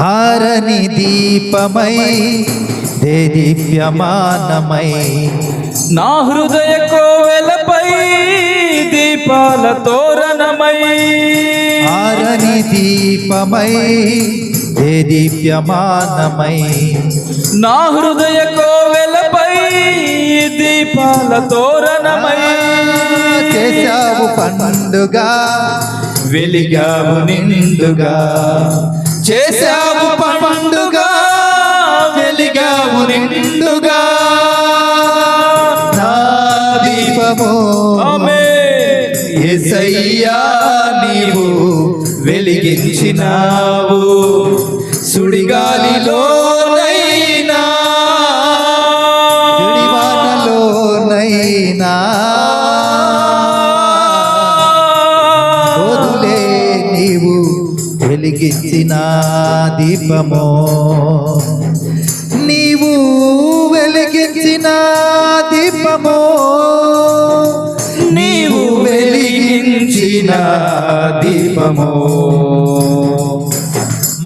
ఆరని దీపమై దేదీప్యమానమై నా హృదయ కోవెలపై దీపాల తోరణమై ఆరని దీపమై దేదీప్యమానమై నా హృదయ కోవెలపై దీపాల తోరణమై చేశావు పండుగ వెలిగావు నిండుగా చేశావు పండుగ వెలిగావు నిండుగా నా దీపము ఆమేన్. యేసయ్యా నీవు వెలిగించినావు సుడిగాలిలోనైనా జడివానలోనైనా వదులే నీవు వెలిగించిన దీపము నీవు వెలిగించిన దీపము నీవు వెలిగించిన దీపము